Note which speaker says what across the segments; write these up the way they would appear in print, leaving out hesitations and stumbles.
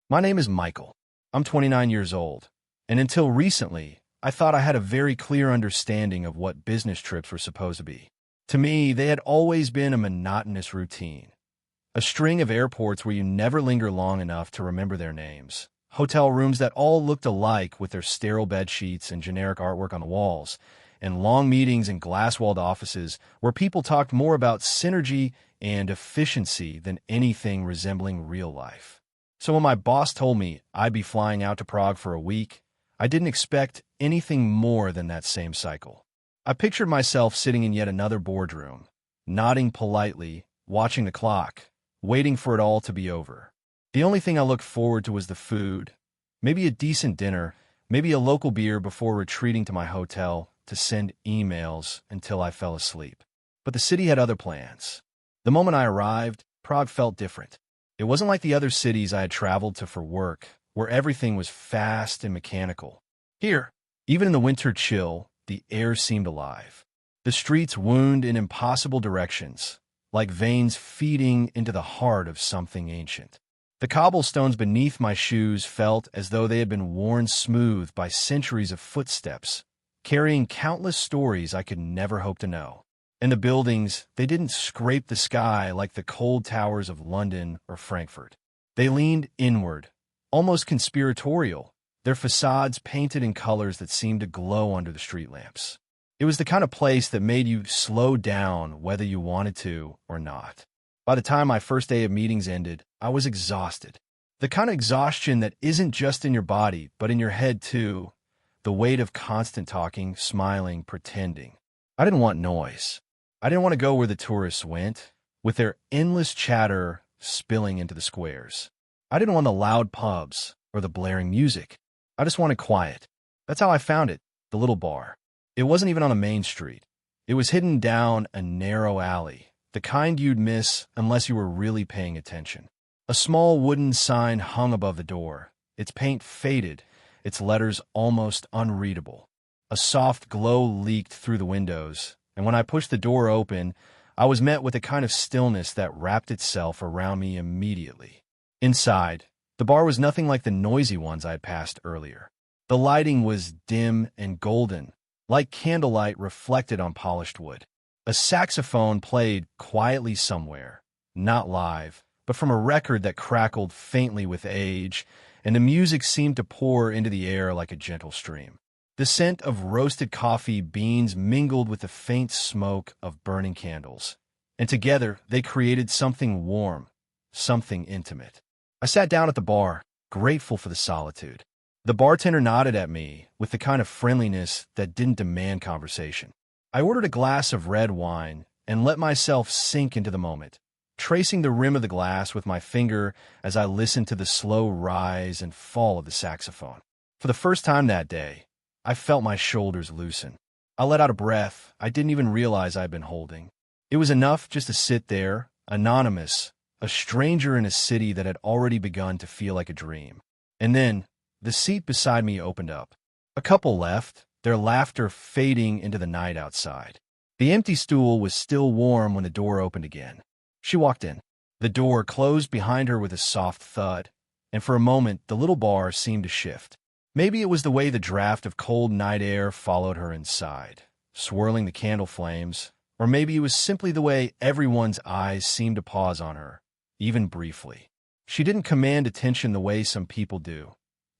Speaker 1: My name is Michael. I'm 29 years old, and until recently, I thought I had a very clear understanding of what business trips were supposed to be. To me, they had always been a monotonous routine, a string of airports where you never linger long enough to remember their names, hotel rooms that all looked alike with their sterile bed sheets and generic artwork on the walls, and long meetings in glass-walled offices where people talked more about synergy and efficiency than anything resembling real life. So when my boss told me I'd be flying out to Prague for a week, I didn't expect anything more than that same cycle. I pictured myself sitting in yet another boardroom, nodding politely, watching the clock, waiting for it all to be over. The only thing I looked forward to was the food, maybe a decent dinner, maybe a local beer before retreating to my hotel to send emails until I fell asleep. But the city had other plans. The moment I arrived, Prague felt different. It wasn't like the other cities I had traveled to for work, where everything was fast and mechanical. Here, even in the winter chill, the air seemed alive. The streets wound in impossible directions, like veins feeding into the heart of something ancient. The cobblestones beneath my shoes felt as though they had been worn smooth by centuries of footsteps, carrying countless stories I could never hope to know. And the buildings, they didn't scrape the sky like the cold towers of London or Frankfurt. They leaned inward, almost conspiratorial, their facades painted in colors that seemed to glow under the street lamps. It was the kind of place that made you slow down whether you wanted to or not. By the time my first day of meetings ended, I was exhausted. The kind of exhaustion that isn't just in your body, but in your head too. The weight of constant talking, smiling, pretending. I didn't want noise. I didn't want to go where the tourists went, with their endless chatter spilling into the squares. I didn't want the loud pubs or the blaring music. I just wanted quiet. That's how I found it, the little bar. It wasn't even on a main street. It was hidden down a narrow alley, the kind you'd miss unless you were really paying attention. A small wooden sign hung above the door, its paint faded, its letters almost unreadable. A soft glow leaked through the windows, and when I pushed the door open, I was met with a kind of stillness that wrapped itself around me immediately. Inside, the bar was nothing like the noisy ones I had passed earlier. The lighting was dim and golden, like candlelight reflected on polished wood. A saxophone played quietly somewhere, not live, but from a record that crackled faintly with age, and the music seemed to pour into the air like a gentle stream. The scent of roasted coffee beans mingled with the faint smoke of burning candles, and together they created something warm, something intimate. I sat down at the bar, grateful for the solitude. The bartender nodded at me with the kind of friendliness that didn't demand conversation. I ordered a glass of red wine and let myself sink into the moment, tracing the rim of the glass with my finger as I listened to the slow rise and fall of the saxophone. For the first time that day, I felt my shoulders loosen. I let out a breath I didn't even realize I'd been holding. It was enough just to sit there, anonymous, a stranger in a city that had already begun to feel like a dream. And then, the seat beside me opened up. A couple left, their laughter fading into the night outside. The empty stool was still warm when the door opened again. She walked in. The door closed behind her with a soft thud, and for a moment the little bar seemed to shift. Maybe it was the way the draft of cold night air followed her inside, swirling the candle flames, or maybe it was simply the way everyone's eyes seemed to pause on her, even briefly. She didn't command attention the way some people do,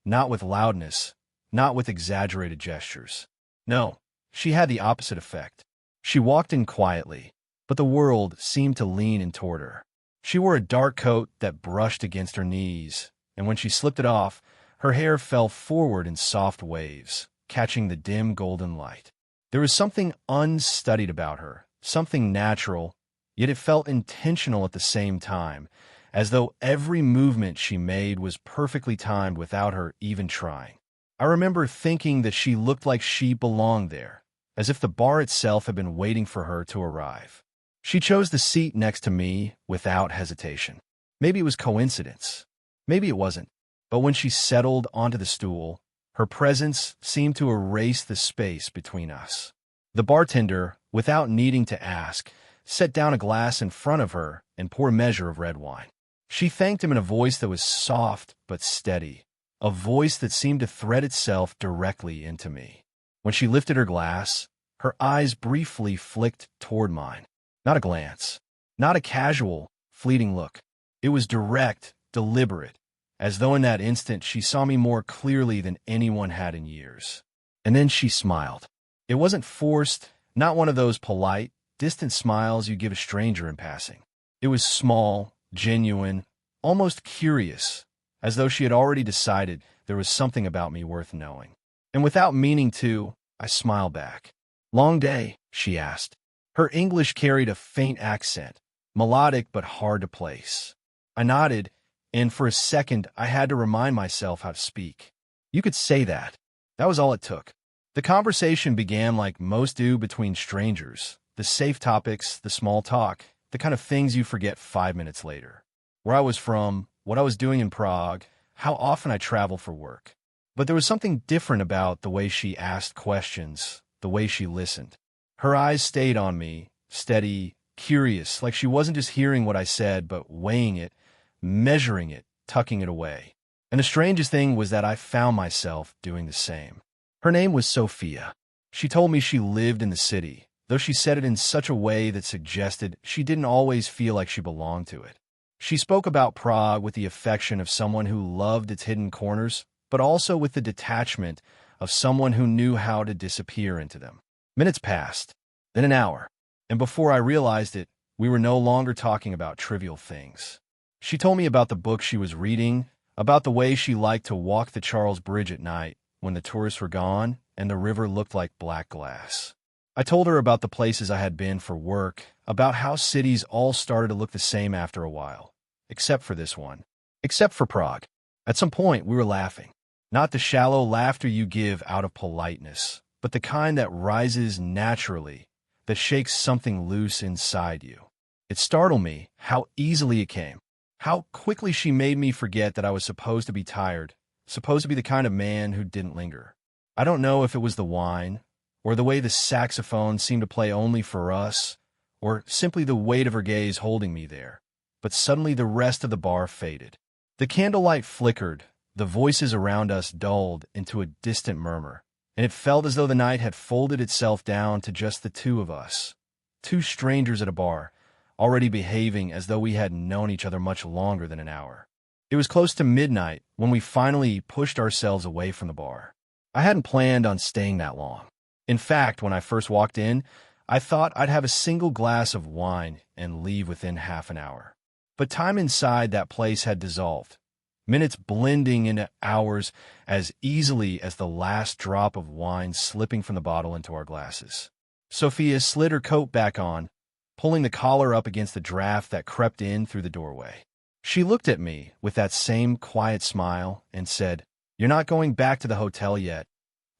Speaker 1: not with loudness, not with exaggerated gestures. No, she had the opposite effect. She walked in quietly, but the world seemed to lean in toward her. She wore a dark coat that brushed against her knees, and when she slipped it off, her hair fell forward in soft waves, catching the dim golden light. There was something unstudied about her, something natural, yet it felt intentional at the same time, as though every movement she made was perfectly timed without her even trying. I remember thinking that she looked like she belonged there, as if the bar itself had been waiting for her to arrive. She chose the seat next to me without hesitation. Maybe it was coincidence. Maybe it wasn't. But when she settled onto the stool, her presence seemed to erase the space between us. The bartender, without needing to ask, set down a glass in front of her and poured a measure of red wine. She thanked him in a voice that was soft but steady, a voice that seemed to thread itself directly into me. When she lifted her glass, her eyes briefly flicked toward mine. Not a glance, not a casual, fleeting look. It was direct, deliberate, as though in that instant she saw me more clearly than anyone had in years. And then she smiled. It wasn't forced, not one of those polite, distant smiles you give a stranger in passing. It was small, genuine, almost curious, as though she had already decided there was something about me worth knowing. And without meaning to, I smiled back. "Long day?" she asked. Her English carried a faint accent, melodic but hard to place. I nodded, and for a second I had to remind myself how to speak. You could say that. That was all it took. The conversation began like most do between strangers, the safe topics, the small talk, the kind of things you forget 5 minutes later. Where I was from, what I was doing in Prague, how often I travel for work. But there was something different about the way she asked questions, the way she listened. Her eyes stayed on me, steady, curious, like she wasn't just hearing what I said, but weighing it, measuring it, tucking it away. And the strangest thing was that I found myself doing the same. Her name was Sophia. She told me she lived in the city, though she said it in such a way that suggested she didn't always feel like she belonged to it. She spoke about Prague with the affection of someone who loved its hidden corners, but also with the detachment of someone who knew how to disappear into them. Minutes passed, then an hour, and before I realized it, we were no longer talking about trivial things. She told me about the book she was reading, about the way she liked to walk the Charles Bridge at night when the tourists were gone and the river looked like black glass. I told her about the places I had been for work, about how cities all started to look the same after a while, except for this one, except for Prague. At some point, we were laughing. Not the shallow laughter you give out of politeness, but the kind that rises naturally, that shakes something loose inside you. It startled me how easily it came, how quickly she made me forget that I was supposed to be tired, supposed to be the kind of man who didn't linger. I don't know if it was the wine, or the way the saxophone seemed to play only for us, or simply the weight of her gaze holding me there, but suddenly the rest of the bar faded. The candlelight flickered, the voices around us dulled into a distant murmur, and it felt as though the night had folded itself down to just the two of us, two strangers at a bar, already behaving as though we hadn't known each other much longer than an hour. It was close to midnight when we finally pushed ourselves away from the bar. I hadn't planned on staying that long. In fact, when I first walked in, I thought I'd have a single glass of wine and leave within half an hour. But time inside that place had dissolved, minutes blending into hours as easily as the last drop of wine slipping from the bottle into our glasses. Sophia slid her coat back on, pulling the collar up against the draft that crept in through the doorway. She looked at me with that same quiet smile and said, "You're not going back to the hotel yet,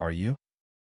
Speaker 1: are you?"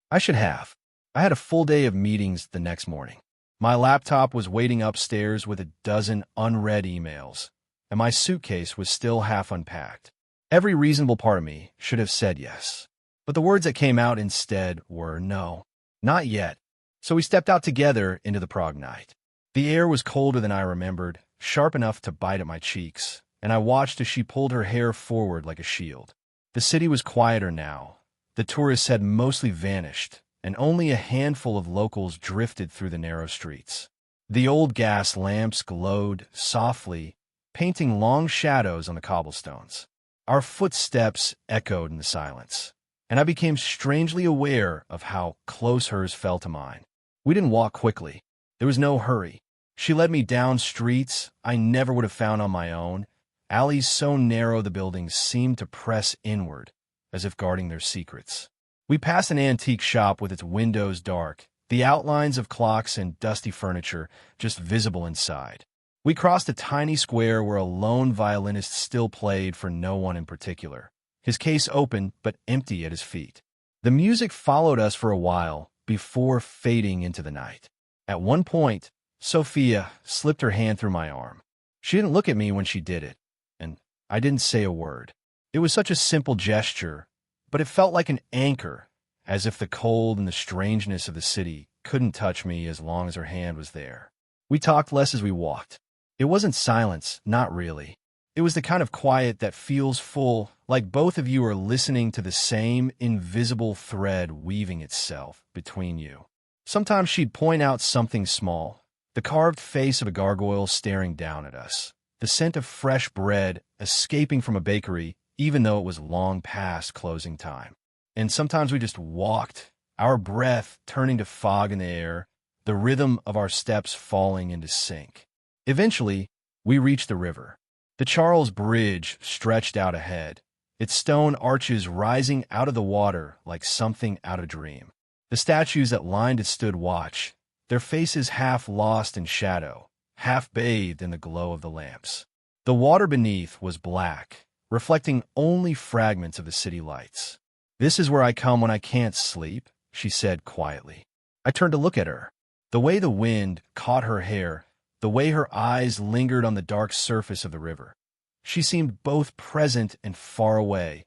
Speaker 1: I should have. I had a full day of meetings the next morning. My laptop was waiting upstairs with a dozen unread emails, and my suitcase was still half unpacked. Every reasonable part of me should have said yes, but the words that came out instead were no, not yet. So we stepped out together into the Prague night. The air was colder than I remembered, sharp enough to bite at my cheeks, and I watched as she pulled her hair forward like a shield. The city was quieter now. The tourists had mostly vanished, and only a handful of locals drifted through the narrow streets. The old gas lamps glowed softly, painting long shadows on the cobblestones. Our footsteps echoed in the silence, and I became strangely aware of how close hers felt to mine. We didn't walk quickly. There was no hurry. She led me down streets I never would have found on my own, alleys so narrow the buildings seemed to press inward, as if guarding their secrets. We passed an antique shop with its windows dark, the outlines of clocks and dusty furniture just visible inside. We crossed a tiny square where a lone violinist still played for no one in particular, his case open but empty at his feet. The music followed us for a while before fading into the night. At one point, Sophia slipped her hand through my arm. She didn't look at me when she did it, and I didn't say a word. It was such a simple gesture, but it felt like an anchor, as if the cold and the strangeness of the city couldn't touch me as long as her hand was there. We talked less as we walked. It wasn't silence, not really. It was the kind of quiet that feels full, like both of you are listening to the same invisible thread weaving itself between you. Sometimes she'd point out something small, the carved face of a gargoyle staring down at us, the scent of fresh bread escaping from a bakery, even though it was long past closing time. And sometimes we just walked, our breath turning to fog in the air, the rhythm of our steps falling into sync. Eventually, we reached the river. The Charles Bridge stretched out ahead, its stone arches rising out of the water like something out of a dream. The statues that lined it stood watch, their faces half lost in shadow, half bathed in the glow of the lamps. The water beneath was black, reflecting only fragments of the city lights. "This is where I come when I can't sleep," she said quietly. I turned to look at her. The way the wind caught her hair, the way her eyes lingered on the dark surface of the river. She seemed both present and far away,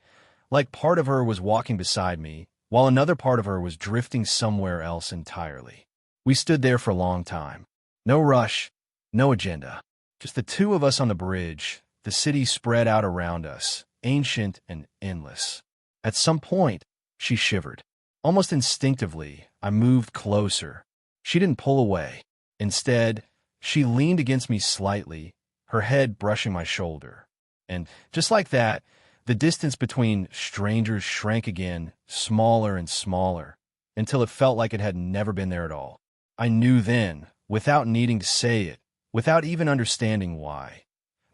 Speaker 1: like part of her was walking beside me, while another part of her was drifting somewhere else entirely. We stood there for a long time. No rush, no agenda. Just the two of us on the bridge, the city spread out around us, ancient and endless. At some point, she shivered. Almost instinctively, I moved closer. She didn't pull away. Instead, she leaned against me slightly, her head brushing my shoulder. And just like that, the distance between strangers shrank again, smaller and smaller, until it felt like it had never been there at all. I knew then, without needing to say it, without even understanding why,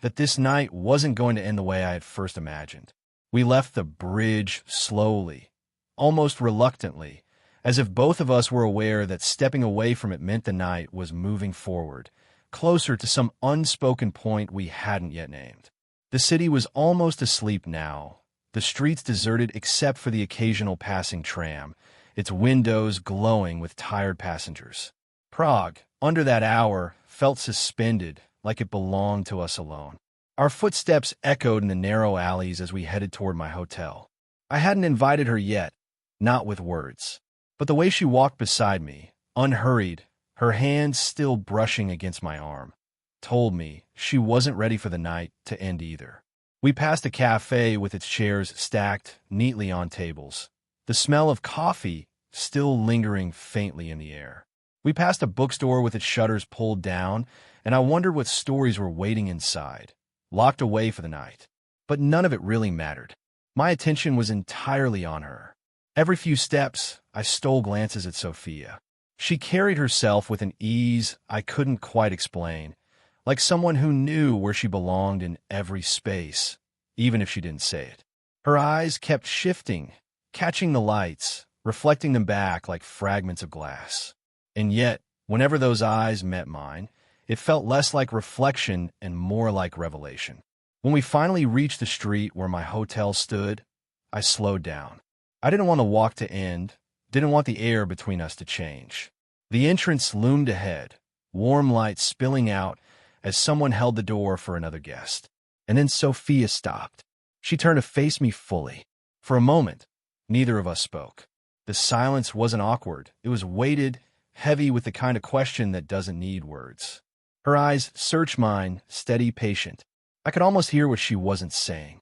Speaker 1: that this night wasn't going to end the way I had first imagined. We left the bridge slowly, almost reluctantly, as if both of us were aware that stepping away from it meant the night was moving forward, closer to some unspoken point we hadn't yet named. The city was almost asleep now, the streets deserted except for the occasional passing tram, its windows glowing with tired passengers. Prague, under that hour, felt suspended, like it belonged to us alone. Our footsteps echoed in the narrow alleys as we headed toward my hotel. I hadn't invited her yet, not with words. But the way she walked beside me, unhurried, her hands still brushing against my arm, told me she wasn't ready for the night to end either. We passed a cafe with its chairs stacked neatly on tables, the smell of coffee still lingering faintly in the air. We passed a bookstore with its shutters pulled down, and I wondered what stories were waiting inside, locked away for the night. But none of it really mattered. My attention was entirely on her. Every few steps, I stole glances at Sophia. She carried herself with an ease I couldn't quite explain, like someone who knew where she belonged in every space, even if she didn't say it. Her eyes kept shifting, catching the lights, reflecting them back like fragments of glass. And yet, whenever those eyes met mine, it felt less like reflection and more like revelation. When we finally reached the street where my hotel stood, I slowed down. I didn't want the walk to end, didn't want the air between us to change. The entrance loomed ahead, warm light spilling out as someone held the door for another guest. And then Sophia stopped. She turned to face me fully. For a moment, neither of us spoke. The silence wasn't awkward. It was weighted, heavy with the kind of question that doesn't need words. Her eyes searched mine, steady, patient. I could almost hear what she wasn't saying.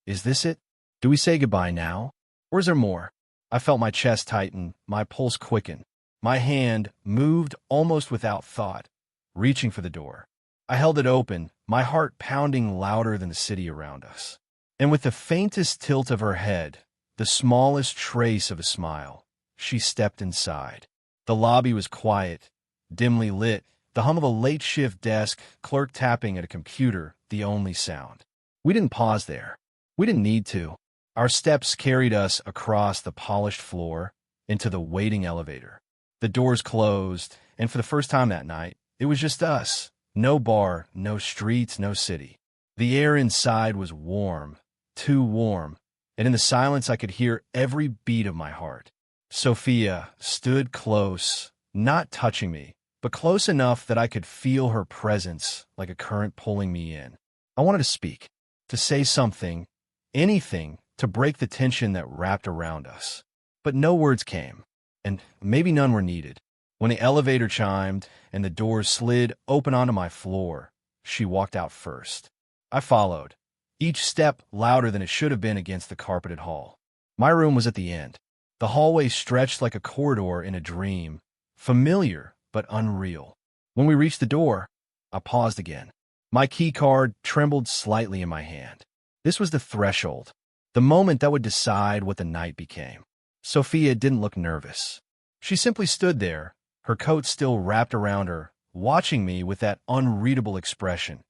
Speaker 1: Is this it? Do we say goodbye now? Or is there more? I felt my chest tighten, my pulse quicken. My hand moved almost without thought, reaching for the door. I held it open, my heart pounding louder than the city around us. And with the faintest tilt of her head, the smallest trace of a smile, she stepped inside. The lobby was quiet, dimly lit, the hum of a late-shift desk, clerk tapping at a computer, the only sound. We didn't pause there. We didn't need to. Our steps carried us across the polished floor into the waiting elevator. The doors closed, and for the first time that night, it was just us. No bar, no streets, no city. The air inside was warm, too warm, and in the silence I could hear every beat of my heart. Sophia stood close, not touching me, but close enough that I could feel her presence like a current pulling me in. I wanted to speak, to say something, anything, to break the tension that wrapped around us. But no words came, and maybe none were needed. When the elevator chimed and the doors slid open onto my floor, she walked out first. I followed, each step louder than it should have been against the carpeted hall. My room was at the end. The hallway stretched like a corridor in a dream, familiar but unreal. When we reached the door, I paused again. My key card trembled slightly in my hand. This was the threshold, the moment that would decide what the night became. Sophia didn't look nervous. She simply stood there, her coat still wrapped around her, watching me with that unreadable expression,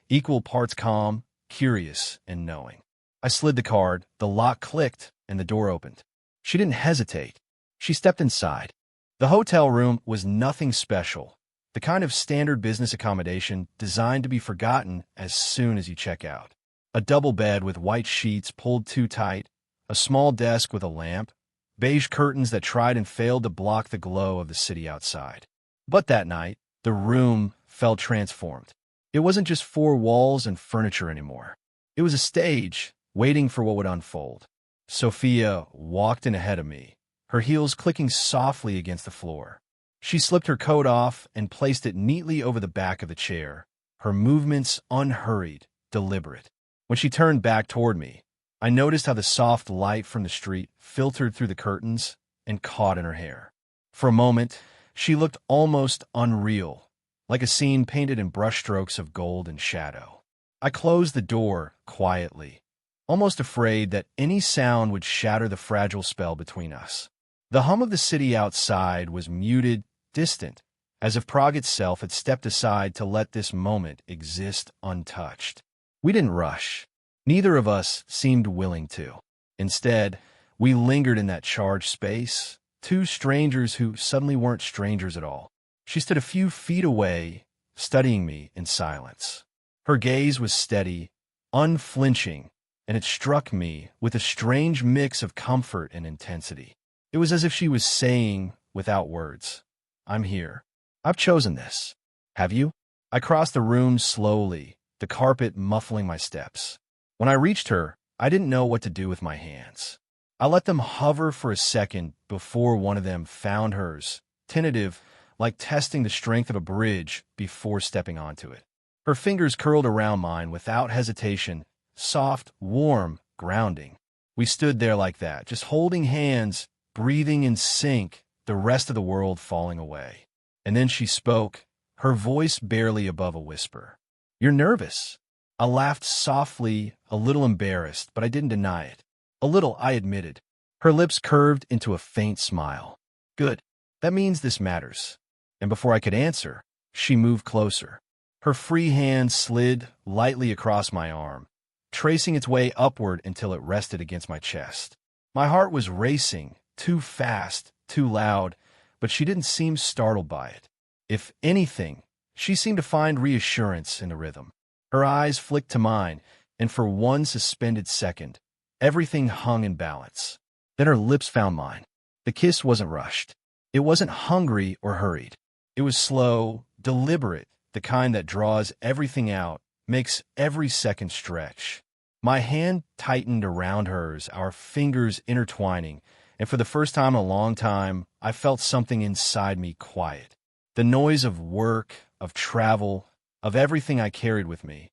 Speaker 1: equal parts calm, curious, and knowing. I slid the card, the lock clicked, and the door opened. She didn't hesitate. She stepped inside. The hotel room was nothing special, the kind of standard business accommodation designed to be forgotten as soon as you check out. A double bed with white sheets pulled too tight, a small desk with a lamp, beige curtains that tried and failed to block the glow of the city outside. But that night, the room felt transformed. It wasn't just four walls and furniture anymore. It was a stage, waiting for what would unfold. Sophia walked in ahead of me, her heels clicking softly against the floor. She slipped her coat off and placed it neatly over the back of the chair, her movements unhurried, deliberate. When she turned back toward me, I noticed how the soft light from the street filtered through the curtains and caught in her hair. For a moment, she looked almost unreal, like a scene painted in brushstrokes of gold and shadow. I closed the door quietly, almost afraid that any sound would shatter the fragile spell between us. The hum of the city outside was muted, distant, as if Prague itself had stepped aside to let this moment exist untouched. We didn't rush. Neither of us seemed willing to. Instead, we lingered in that charged space, two strangers who suddenly weren't strangers at all. She stood a few feet away, studying me in silence. Her gaze was steady, unflinching, and it struck me with a strange mix of comfort and intensity. It was as if she was saying, without words, "I'm here. I've chosen this. Have you?" I crossed the room slowly, the carpet muffling my steps. When I reached her, I didn't know what to do with my hands. I let them hover for a second before one of them found hers, tentative, like testing the strength of a bridge before stepping onto it. Her fingers curled around mine without hesitation, soft, warm, grounding. We stood there like that, just holding hands, breathing in sync, the rest of the world falling away. And then she spoke, her voice barely above a whisper. "You're nervous." I laughed softly, a little embarrassed, but I didn't deny it. A little, I admitted. Her lips curved into a faint smile. "Good. That means this matters." And before I could answer, she moved closer. Her free hand slid lightly across my arm, tracing its way upward until it rested against my chest. My heart was racing, too fast, too loud, but she didn't seem startled by it. If anything, she seemed to find reassurance in the rhythm. Her eyes flicked to mine, and for one suspended second, everything hung in balance. Then her lips found mine. The kiss wasn't rushed. It wasn't hungry or hurried. It was slow, deliberate, the kind that draws everything out, makes every second stretch. My hand tightened around hers, our fingers intertwining, and for the first time in a long time, I felt something inside me quiet. The noise of work, of travel, of everything I carried with me.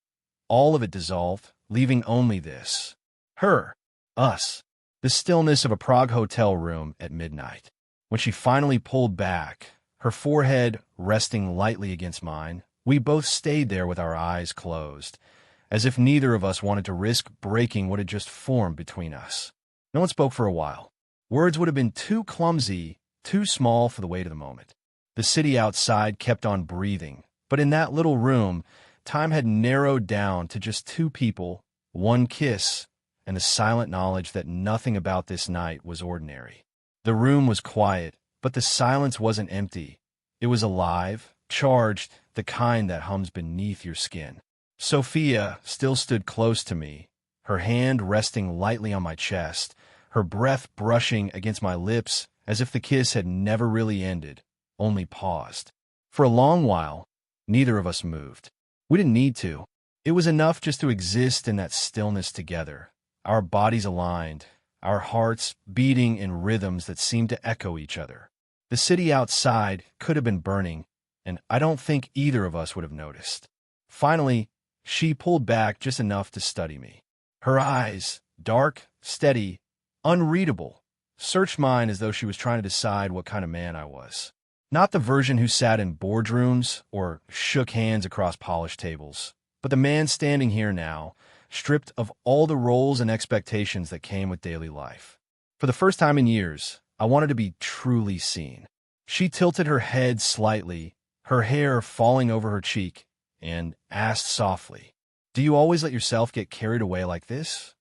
Speaker 1: All of it dissolved, leaving only this. Her. Us. The stillness of a Prague hotel room at midnight. When she finally pulled back, her forehead resting lightly against mine, we both stayed there with our eyes closed, as if neither of us wanted to risk breaking what had just formed between us. No one spoke for a while. Words would have been too clumsy, too small for the weight of the moment. The city outside kept on breathing, but in that little room, time had narrowed down to just two people, one kiss, and the silent knowledge that nothing about this night was ordinary. The room was quiet, but the silence wasn't empty. It was alive, charged, the kind that hums beneath your skin. Sophia still stood close to me, her hand resting lightly on my chest, her breath brushing against my lips as if the kiss had never really ended, only paused. For a long while, neither of us moved. We didn't need to. It was enough just to exist in that stillness together, our bodies aligned, our hearts beating in rhythms that seemed to echo each other. The city outside could have been burning, and I don't think either of us would have noticed. Finally, she pulled back just enough to study me. Her eyes, dark, steady, unreadable, searched mine as though she was trying to decide what kind of man I was. Not the version who sat in boardrooms or shook hands across polished tables, but the man standing here now, stripped of all the roles and expectations that came with daily life. For the first time in years, I wanted to be truly seen. She tilted her head slightly, her hair falling over her cheek, and asked softly, "Do you always let yourself get carried away like this?"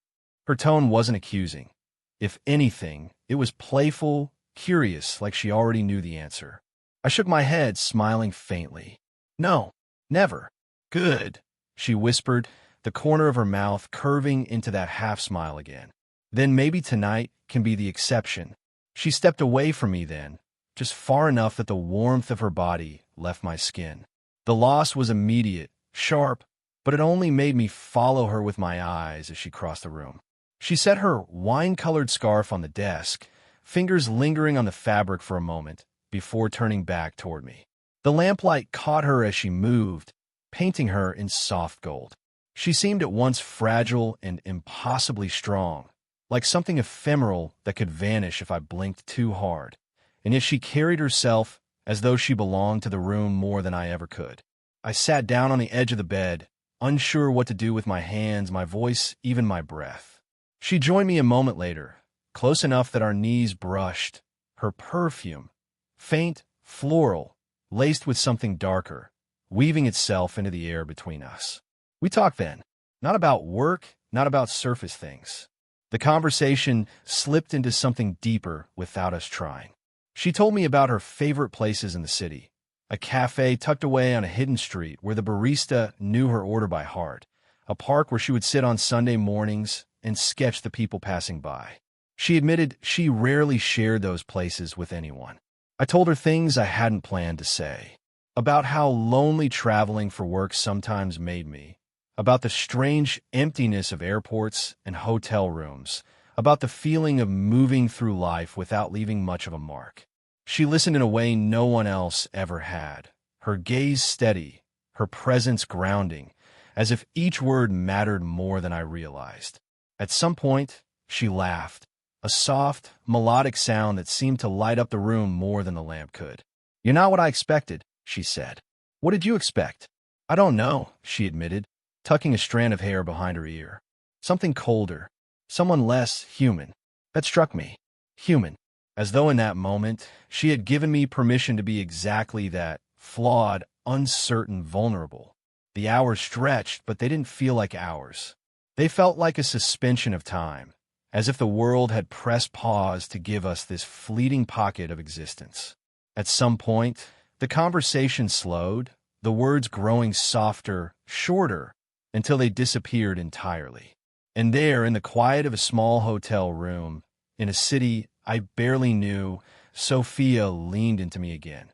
Speaker 1: Her tone wasn't accusing. If anything, it was playful, curious, like she already knew the answer. I shook my head, smiling faintly. "No, never." "Good," she whispered, the corner of her mouth curving into that half-smile again. "Then maybe tonight can be the exception." She stepped away from me then, just far enough that the warmth of her body left my skin. The loss was immediate, sharp, but it only made me follow her with my eyes as she crossed the room. She set her wine-colored scarf on the desk, fingers lingering on the fabric for a moment, before turning back toward me. The lamplight caught her as she moved, painting her in soft gold. She seemed at once fragile and impossibly strong, like something ephemeral that could vanish if I blinked too hard, and yet she carried herself as though she belonged to the room more than I ever could. I sat down on the edge of the bed, unsure what to do with my hands, my voice, even my breath. She joined me a moment later, close enough that our knees brushed, her perfume, faint, floral, laced with something darker, weaving itself into the air between us. We talked then, not about work, not about surface things. The conversation slipped into something deeper without us trying. She told me about her favorite places in the city, a cafe tucked away on a hidden street where the barista knew her order by heart, a park where she would sit on Sunday mornings and sketch the people passing by. She admitted she rarely shared those places with anyone. I told her things I hadn't planned to say, about how lonely traveling for work sometimes made me, about the strange emptiness of airports and hotel rooms, about the feeling of moving through life without leaving much of a mark. She listened in a way no one else ever had, her gaze steady, her presence grounding, as if each word mattered more than I realized. At some point, she laughed, a soft, melodic sound that seemed to light up the room more than the lamp could. "You're not what I expected," she said. "What did you expect?" "I don't know," she admitted, tucking a strand of hair behind her ear. "Something colder, someone less human." That struck me. Human. As though in that moment, she had given me permission to be exactly that, flawed, uncertain, vulnerable. The hours stretched, but they didn't feel like hours. They felt like a suspension of time, as if the world had pressed pause to give us this fleeting pocket of existence. At some point, the conversation slowed, the words growing softer, shorter, until they disappeared entirely. And there, in the quiet of a small hotel room, in a city I barely knew, Sophia leaned into me again.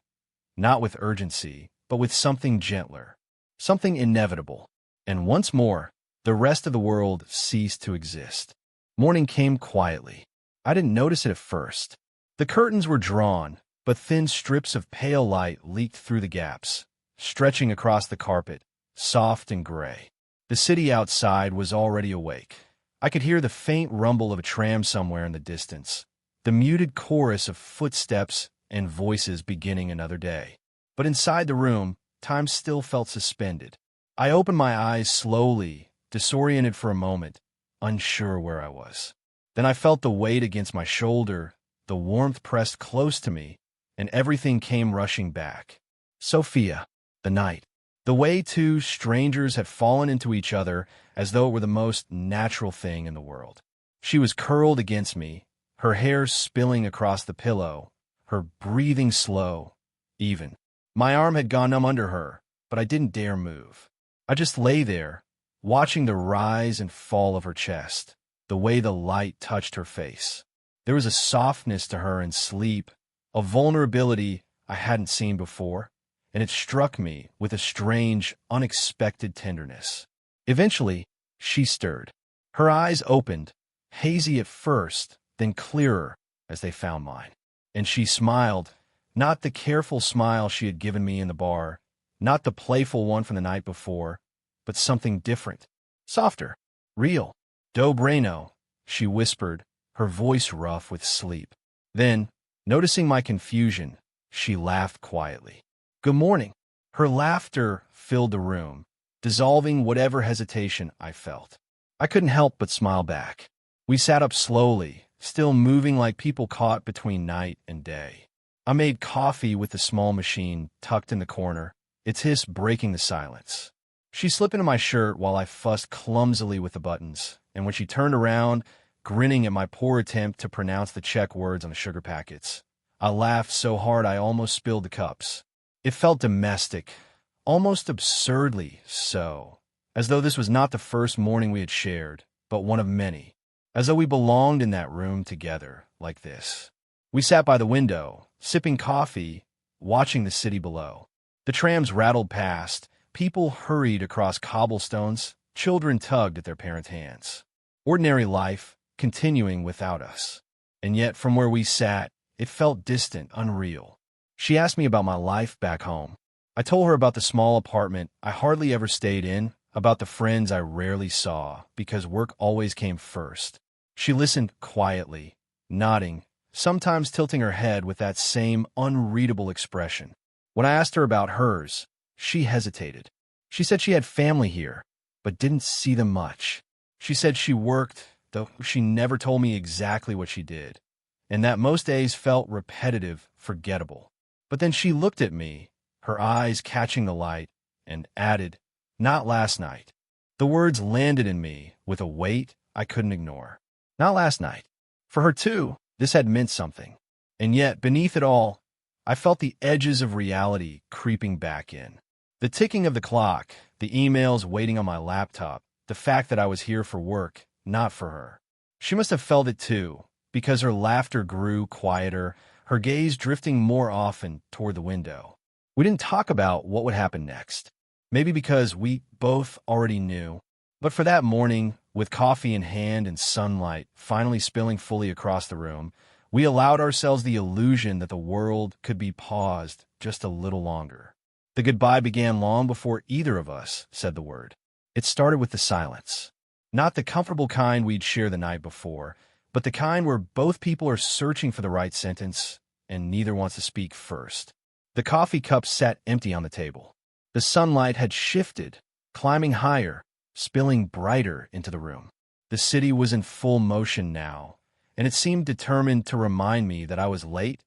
Speaker 1: Not with urgency, but with something gentler, something inevitable. And once more, the rest of the world ceased to exist. Morning came quietly. I didn't notice it at first. The curtains were drawn, but thin strips of pale light leaked through the gaps, stretching across the carpet, soft and gray. The city outside was already awake. I could hear the faint rumble of a tram somewhere in the distance, the muted chorus of footsteps and voices beginning another day. But inside the room, time still felt suspended. I opened my eyes slowly, disoriented for a moment, unsure where I was. Then I felt the weight against my shoulder, the warmth pressed close to me, and everything came rushing back. Sophia, the night. The way two strangers had fallen into each other as though it were the most natural thing in the world. She was curled against me, her hair spilling across the pillow, her breathing slow, even. My arm had gone numb under her, but I didn't dare move. I just lay there, watching the rise and fall of her chest, the way the light touched her face. There was a softness to her in sleep, a vulnerability I hadn't seen before, and it struck me with a strange, unexpected tenderness. Eventually, she stirred. Her eyes opened, hazy at first, then clearer as they found mine. And she smiled, not the careful smile she had given me in the bar, not the playful one from the night before, but something different, softer, real. Do Breno, she whispered, her voice rough with sleep. Then, noticing my confusion, she laughed quietly. Good morning. Her laughter filled the room, dissolving whatever hesitation I felt. I couldn't help but smile back. We sat up slowly, still moving like people caught between night and day. I made coffee with the small machine tucked in the corner, its hiss breaking the silence. She slipped into my shirt while I fussed clumsily with the buttons, and when she turned around, grinning at my poor attempt to pronounce the Czech words on the sugar packets, I laughed so hard I almost spilled the cups. It felt domestic, almost absurdly so, as though this was not the first morning we had shared, but one of many, as though we belonged in that room together, like this. We sat by the window, sipping coffee, watching the city below. The trams rattled past, people hurried across cobblestones, children tugged at their parents' hands. Ordinary life, continuing without us. And yet, from where we sat, it felt distant, unreal. She asked me about my life back home. I told her about the small apartment I hardly ever stayed in, about the friends I rarely saw, because work always came first. She listened quietly, nodding, sometimes tilting her head with that same unreadable expression. When I asked her about hers, she hesitated. She said she had family here, but didn't see them much. She said she worked, though she never told me exactly what she did, and that most days felt repetitive, forgettable. But then she looked at me, her eyes catching the light, and added, "Not last night." The words landed in me with a weight I couldn't ignore. Not last night. For her, too, this had meant something. And yet, beneath it all, I felt the edges of reality creeping back in. The ticking of the clock, the emails waiting on my laptop, the fact that I was here for work, not for her. She must have felt it too, because her laughter grew quieter, her gaze drifting more often toward the window. We didn't talk about what would happen next. Maybe because we both already knew. But for that morning, with coffee in hand and sunlight finally spilling fully across the room, we allowed ourselves the illusion that the world could be paused just a little longer. The goodbye began long before either of us said the word. It started with the silence. Not the comfortable kind we'd share the night before, but the kind where both people are searching for the right sentence and neither wants to speak first. The coffee cups sat empty on the table. The sunlight had shifted, climbing higher, spilling brighter into the room. The city was in full motion now, and it seemed determined to remind me that I was late.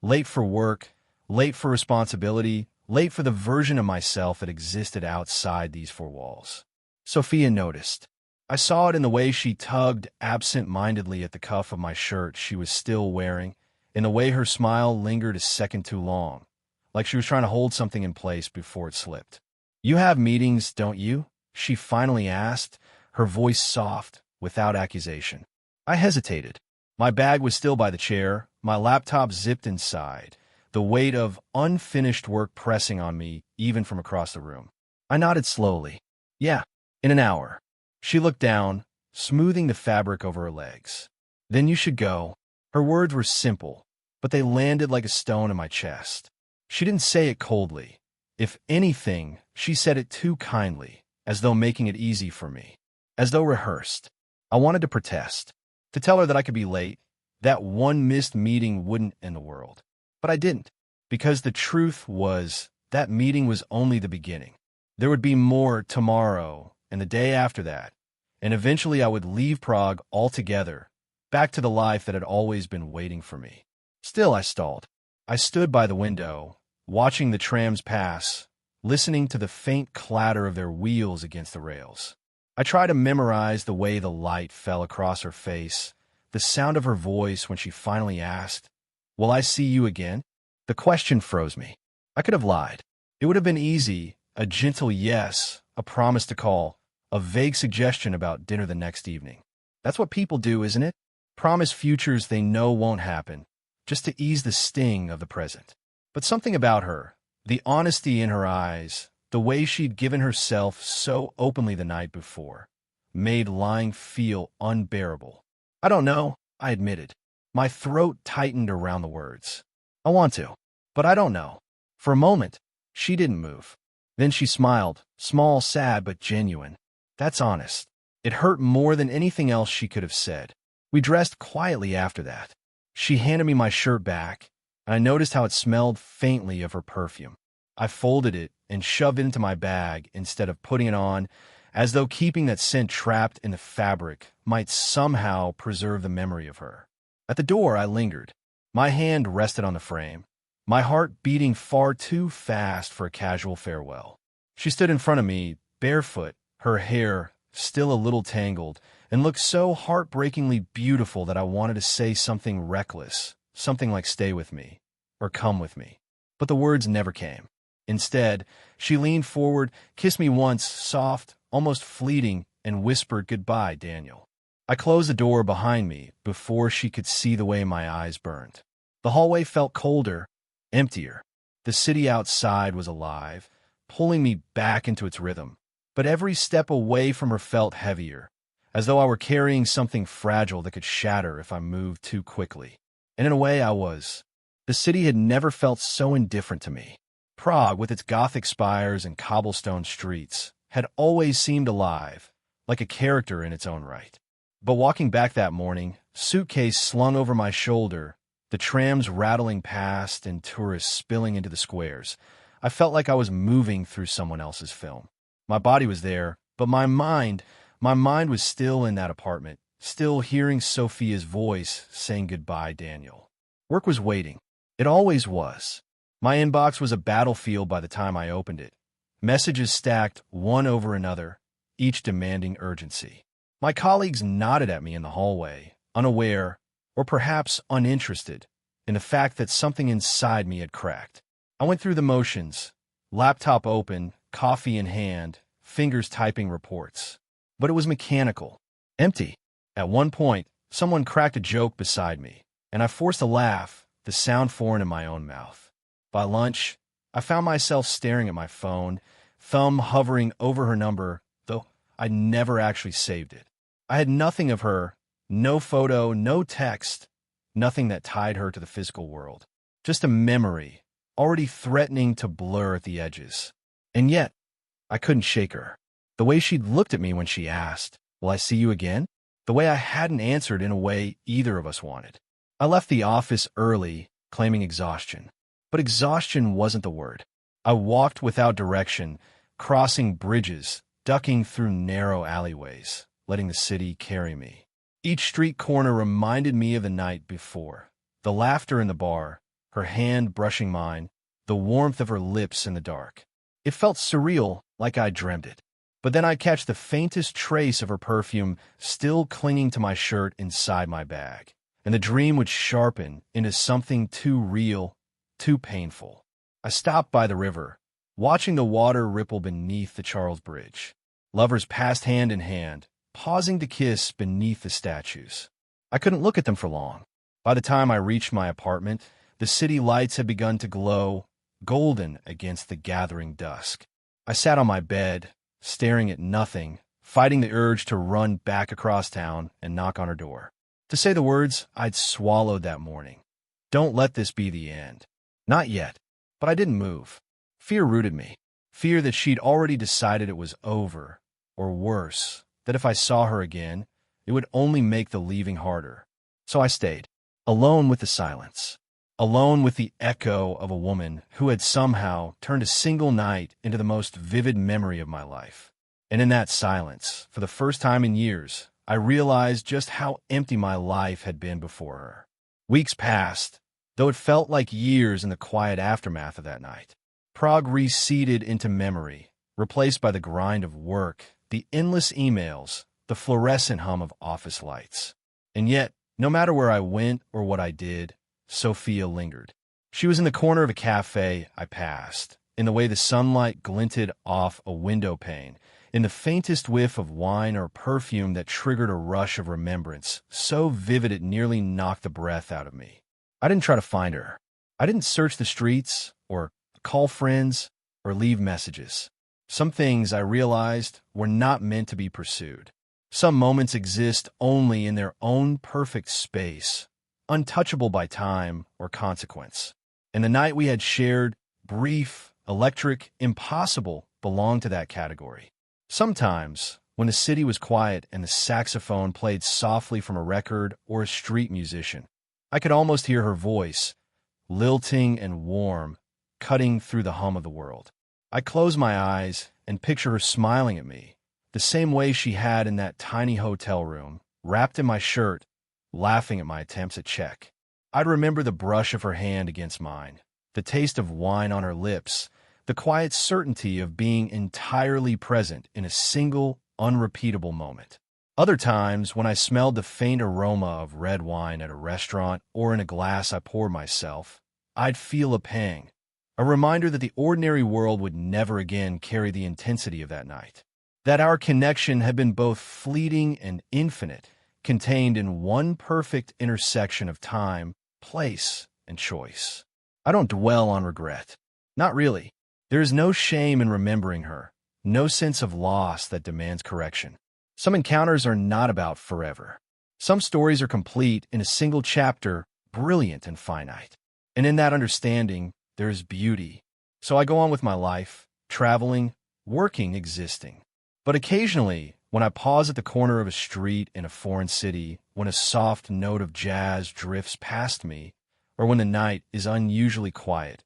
Speaker 1: Late for work, late for responsibility, late for the version of myself that existed outside these four walls. Sophia noticed. I saw it in the way she tugged absent-mindedly at the cuff of my shirt she was still wearing, in the way her smile lingered a second too long, like she was trying to hold something in place before it slipped. "You have meetings, don't you?" she finally asked, her voice soft, without accusation. I hesitated. My bag was still by the chair, my laptop zipped inside, the weight of unfinished work pressing on me even from across the room. I nodded slowly. "Yeah, in an hour." She looked down, smoothing the fabric over her legs. "Then you should go." Her words were simple, but they landed like a stone in my chest. She didn't say it coldly. If anything, she said it too kindly, as though making it easy for me, as though rehearsed. I wanted to protest, to tell her that I could be late, that one missed meeting wouldn't end the world. But I didn't, because the truth was that meeting was only the beginning. There would be more tomorrow and the day after that, and eventually I would leave Prague altogether, back to the life that had always been waiting for me. Still, I stalled. I stood by the window, watching the trams pass, listening to the faint clatter of their wheels against the rails. I tried to memorize the way the light fell across her face, the sound of her voice when she finally asked, "Will I see you again?" The question froze me. I could have lied. It would have been easy, a gentle yes, a promise to call, a vague suggestion about dinner the next evening. That's what people do, isn't it? Promise futures they know won't happen, just to ease the sting of the present. But something about her, the honesty in her eyes, the way she'd given herself so openly the night before, made lying feel unbearable. "I don't know," I admitted. My throat tightened around the words. "I want to, but I don't know." For a moment, she didn't move. Then she smiled, small, sad, but genuine. "That's honest." It hurt more than anything else she could have said. We dressed quietly after that. She handed me my shirt back, and I noticed how it smelled faintly of her perfume. I folded it and shoved it into my bag instead of putting it on, as though keeping that scent trapped in the fabric might somehow preserve the memory of her. At the door, I lingered. My hand rested on the frame, my heart beating far too fast for a casual farewell. She stood in front of me, barefoot, her hair still a little tangled, and looked so heartbreakingly beautiful that I wanted to say something reckless, something like "stay with me" or "come with me." But the words never came. Instead, she leaned forward, kissed me once, soft, almost fleeting, and whispered, "Goodbye, Daniel." I closed the door behind me before she could see the way my eyes burned. The hallway felt colder, emptier. The city outside was alive, pulling me back into its rhythm. But every step away from her felt heavier, as though I were carrying something fragile that could shatter if I moved too quickly. And in a way, I was. The city had never felt so indifferent to me. Prague, with its Gothic spires and cobblestone streets, had always seemed alive, like a character in its own right. But walking back that morning, suitcase slung over my shoulder, the trams rattling past and tourists spilling into the squares, I felt like I was moving through someone else's film. My body was there, but my mind was still in that apartment, still hearing Sophia's voice saying, "Goodbye, Daniel." Work was waiting. It always was. My inbox was a battlefield by the time I opened it. Messages stacked one over another, each demanding urgency. My colleagues nodded at me in the hallway, unaware, or perhaps uninterested, in the fact that something inside me had cracked. I went through the motions, laptop open, coffee in hand, fingers typing reports. But it was mechanical, empty. At one point, someone cracked a joke beside me, and I forced a laugh, the sound foreign in my own mouth. By lunch, I found myself staring at my phone, thumb hovering over her number, though I never actually saved it. I had nothing of her, no photo, no text, nothing that tied her to the physical world. Just a memory, already threatening to blur at the edges. And yet, I couldn't shake her. The way she'd looked at me when she asked, "Will I see you again?" The way I hadn't answered in a way either of us wanted. I left the office early, claiming exhaustion. But exhaustion wasn't the word. I walked without direction, crossing bridges, ducking through narrow alleyways, letting the city carry me. Each street corner reminded me of the night before. The laughter in the bar, her hand brushing mine, the warmth of her lips in the dark. It felt surreal, like I dreamt it. But then I'd catch the faintest trace of her perfume still clinging to my shirt inside my bag, and the dream would sharpen into something too real, too painful. I stopped by the river, watching the water ripple beneath the Charles Bridge. Lovers passed hand in hand, pausing to kiss beneath the statues. I couldn't look at them for long. By the time I reached my apartment, the city lights had begun to glow, golden against the gathering dusk. I sat on my bed, staring at nothing, fighting the urge to run back across town and knock on her door. To say the words I'd swallowed that morning. Don't let this be the end. Not yet. But I didn't move. Fear rooted me. Fear that she'd already decided it was over, or worse, that if I saw her again, it would only make the leaving harder. So I stayed, alone with the silence. Alone with the echo of a woman who had somehow turned a single night into the most vivid memory of my life. And in that silence, for the first time in years, I realized just how empty my life had been before her. Weeks passed, though it felt like years in the quiet aftermath of that night. Prague receded into memory, replaced by the grind of work, the endless emails, the fluorescent hum of office lights. And yet, no matter where I went or what I did, Sophia lingered. She was in the corner of a cafe I passed, in the way the sunlight glinted off a window pane, in the faintest whiff of wine or perfume that triggered a rush of remembrance, so vivid it nearly knocked the breath out of me. I didn't try to find her. I didn't search the streets, or call friends, or leave messages. Some things, I realized, were not meant to be pursued. Some moments exist only in their own perfect space, untouchable by time or consequence. And the night we had shared, brief, electric, impossible, belonged to that category. Sometimes, when the city was quiet and the saxophone played softly from a record or a street musician. I could almost hear her voice, lilting and warm, cutting through the hum of the world. I close my eyes and picture her smiling at me, the same way she had in that tiny hotel room, wrapped in my shirt, laughing at my attempts at check. I'd remember the brush of her hand against mine, the taste of wine on her lips, the quiet certainty of being entirely present in a single, unrepeatable moment. Other times, when I smelled the faint aroma of red wine at a restaurant or in a glass I poured myself, I'd feel a pang, a reminder that the ordinary world would never again carry the intensity of that night, that our connection had been both fleeting and infinite, contained in one perfect intersection of time, place, and choice. I don't dwell on regret. Not really. There is no shame in remembering her, no sense of loss that demands correction. Some encounters are not about forever. Some stories are complete in a single chapter, brilliant and finite. And in that understanding, there is beauty. So I go on with my life, traveling, working, existing. But occasionally, when I pause at the corner of a street in a foreign city, when a soft note of jazz drifts past me, or when the night is unusually quiet,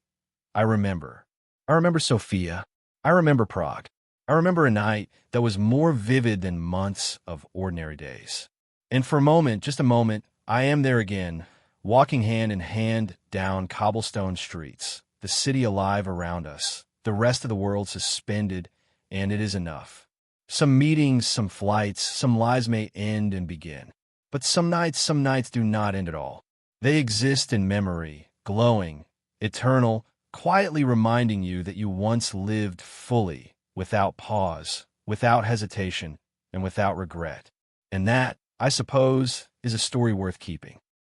Speaker 1: I remember. I remember Sophia. I remember Prague. I remember a night that was more vivid than months of ordinary days. And for a moment, just a moment, I am there again, walking hand in hand down cobblestone streets, the city alive around us, the rest of the world suspended, and it is enough. Some meetings, some flights, some lives may end and begin. But some nights do not end at all. They exist in memory, glowing, eternal, quietly reminding you that you once lived fully, without pause, without hesitation, and without regret. And that, I suppose, is a story worth keeping.